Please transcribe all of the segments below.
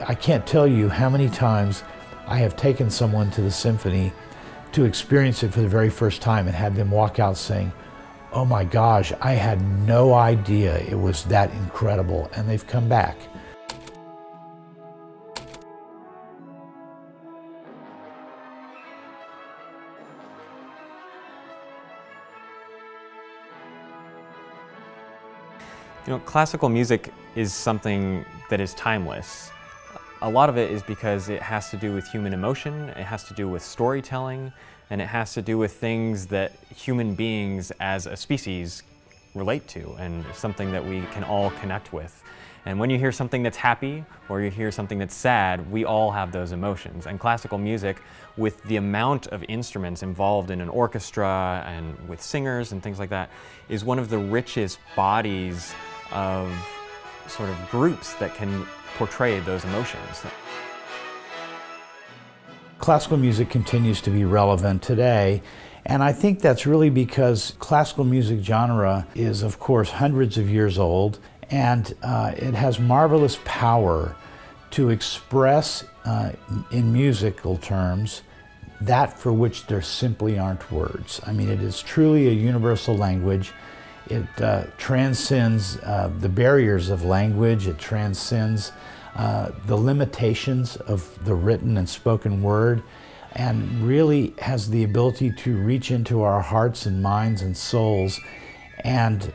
I can't tell you how many times I have taken someone to the symphony to experience it for the very first time and had them walk out saying, "Oh my gosh, I had no idea it was that incredible," and they've come back. You know, classical music is something that is timeless. A lot of it is because it has to do with human emotion, it has to do with storytelling, and it has to do with things that human beings as a species relate to, and something that we can all connect with. And when you hear something that's happy or you hear something that's sad, we all have those emotions. And classical music, with the amount of instruments involved in an orchestra and with singers and things like that, is one of the richest bodies of sort of groups that can portray those emotions. Classical music continues to be relevant today, and I think that's really because classical music genre is, of course, hundreds of years old, and it has marvelous power to express in musical terms that for which there simply aren't words. I mean, it is truly a universal language. It transcends the barriers of language. It transcends the limitations of the written and spoken word, and really has the ability to reach into our hearts and minds and souls and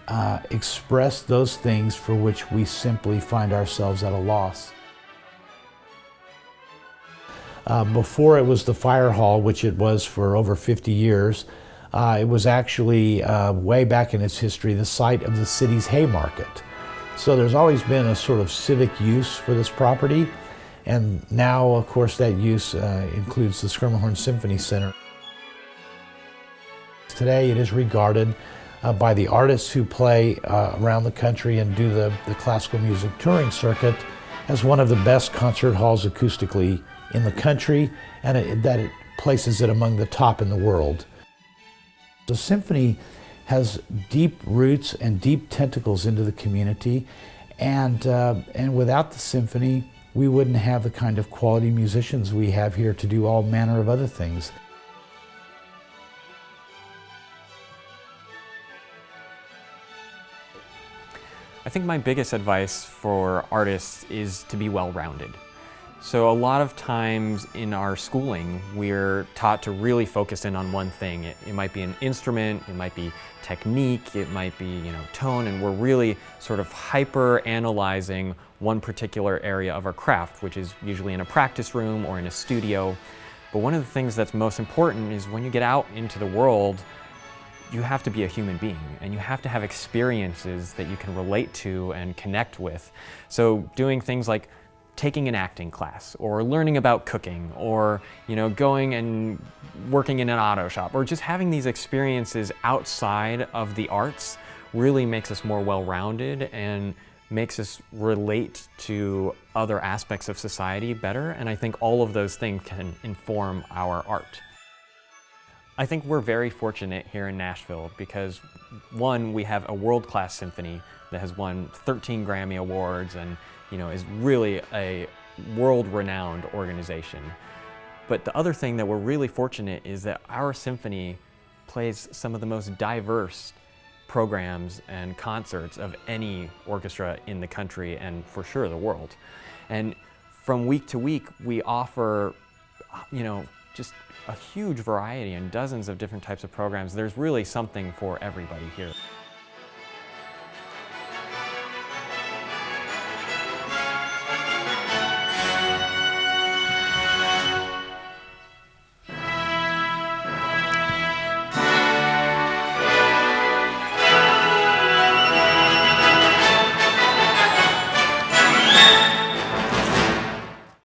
express those things for which we simply find ourselves at a loss. Before it was the fire hall, which it was for over 50 years, it was actually, way back in its history, the site of the city's Haymarket. So there's always been a sort of civic use for this property, and now, of course, that use includes the Schermerhorn Symphony Center. Today it is regarded by the artists who play around the country and do the classical music touring circuit as one of the best concert halls acoustically in the country, and it places it among the top in the world. The symphony has deep roots and deep tentacles into the community, and without the symphony, we wouldn't have the kind of quality musicians we have here to do all manner of other things. I think my biggest advice for artists is to be well-rounded. So a lot of times in our schooling, we're taught to really focus in on one thing. It might be an instrument, it might be technique, it might be, tone, and we're really sort of hyper-analyzing one particular area of our craft, which is usually in a practice room or in a studio. But one of the things that's most important is when you get out into the world, you have to be a human being, and you have to have experiences that you can relate to and connect with. So doing things like taking an acting class, or learning about cooking, or going and working in an auto shop, or just having these experiences outside of the arts really makes us more well-rounded and makes us relate to other aspects of society better, and I think all of those things can inform our art. I think we're very fortunate here in Nashville because, one, we have a world-class symphony that has won 13 Grammy Awards and is really a world-renowned organization. But the other thing that we're really fortunate is that our symphony plays some of the most diverse programs and concerts of any orchestra in the country and for sure the world. And from week to week, we offer, just a huge variety and dozens of different types of programs. There's really something for everybody here.